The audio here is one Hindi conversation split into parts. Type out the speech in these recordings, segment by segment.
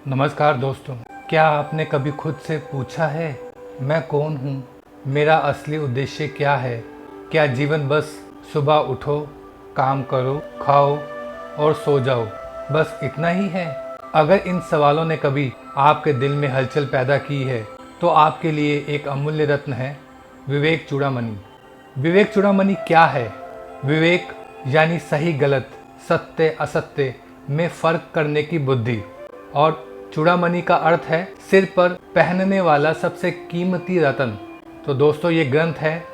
नमस्कार दोस्तों, क्या आपने कभी खुद से पूछा है मैं कौन हूँ, मेरा असली उद्देश्य क्या है? क्या जीवन बस सुबह उठो, काम करो, खाओ और सो जाओ, बस इतना ही है? अगर इन सवालों ने कभी आपके दिल में हलचल पैदा की है तो आपके लिए एक अमूल्य रत्न है विवेक चूड़ामणि। विवेक चूड़ामणि क्या है? विवेक यानी सही गलत, सत्य असत्य में फ़र्क करने की बुद्धि, और चूड़ामणि का अर्थ है सिर पर पहनने वाला सबसे कीमती रत्न। तो दोस्तों, ये ग्रंथ है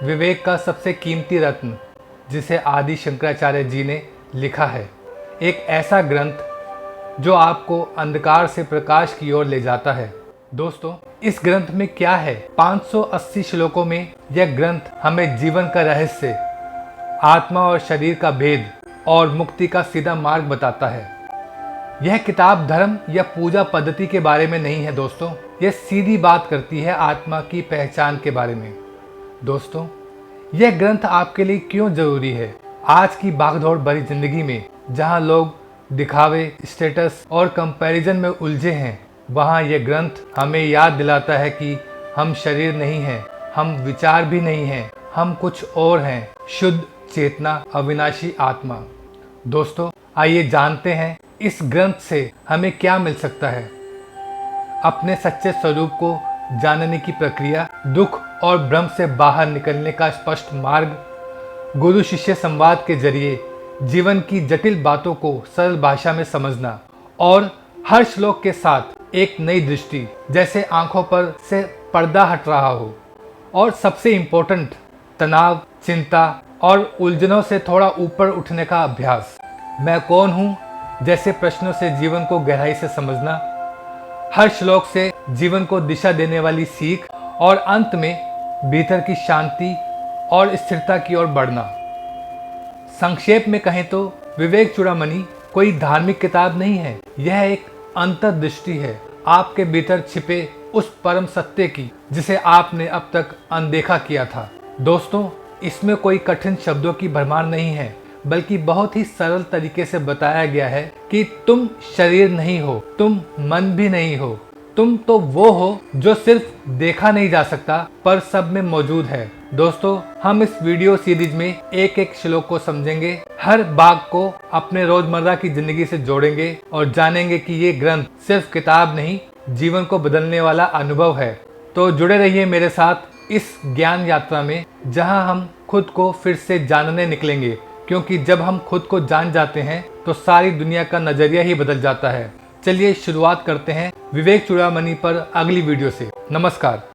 विवेक का सबसे कीमती रत्न, जिसे आदि शंकराचार्य जी ने लिखा है। एक ऐसा ग्रंथ जो आपको अंधकार से प्रकाश की ओर ले जाता है। दोस्तों, इस ग्रंथ में क्या है? 580 श्लोकों में यह ग्रंथ हमें जीवन का रहस्य, आत्मा और शरीर का भेद और मुक्ति का सीधा मार्ग बताता है। यह किताब धर्म या पूजा पद्धति के बारे में नहीं है दोस्तों, यह सीधी बात करती है आत्मा की पहचान के बारे में। दोस्तों, यह ग्रंथ आपके लिए क्यों जरूरी है? आज की भागदौड़ भरी जिंदगी में जहां लोग दिखावे, स्टेटस और कंपैरिजन में उलझे हैं, वहां यह ग्रंथ हमें याद दिलाता है कि हम शरीर नहीं हैं, हम विचार भी नहीं हैं, हम कुछ और हैं, शुद्ध चेतना, अविनाशी आत्मा। दोस्तों, आइए जानते हैं इस ग्रंथ से हमें क्या मिल सकता है। अपने सच्चे स्वरूप को जानने की प्रक्रिया, दुख और भ्रम से बाहर निकलने का स्पष्ट मार्ग, गुरु शिष्य संवाद के जरिए जीवन की जटिल बातों को सरल भाषा में समझना, और हर श्लोक के साथ एक नई दृष्टि, जैसे आंखों पर से पर्दा हट रहा हो। और सबसे इम्पोर्टेंट, तनाव, चिंता और उलझनों से थोड़ा ऊपर उठने का अभ्यास। मैं कौन हूँ जैसे प्रश्नों से जीवन को गहराई से समझना, हर श्लोक से जीवन को दिशा देने वाली सीख, और अंत में भीतर की शांति और स्थिरता की ओर बढ़ना। संक्षेप में कहें तो विवेक चूड़ामणि कोई धार्मिक किताब नहीं है, यह एक अंतर्दृष्टि है आपके भीतर छिपे उस परम सत्य की, जिसे आपने अब तक अनदेखा किया था। दोस्तों, इसमें कोई कठिन शब्दों की भरमार नहीं है, बल्कि बहुत ही सरल तरीके से बताया गया है कि तुम शरीर नहीं हो, तुम मन भी नहीं हो, तुम तो वो हो जो सिर्फ देखा नहीं जा सकता पर सब में मौजूद है। दोस्तों, हम इस वीडियो सीरीज में एक एक श्लोक को समझेंगे, हर भाग को अपने रोजमर्रा की जिंदगी से जोड़ेंगे और जानेंगे कि ये ग्रंथ सिर्फ किताब नहीं, जीवन को बदलने वाला अनुभव है। तो जुड़े रहिए मेरे साथ इस ज्ञान यात्रा में, जहां हम खुद को फिर से जानने निकलेंगे, क्योंकि जब हम खुद को जान जाते हैं तो सारी दुनिया का नजरिया ही बदल जाता है। चलिए शुरुआत करते हैं विवेक चूड़ामणि पर अगली वीडियो से। नमस्कार।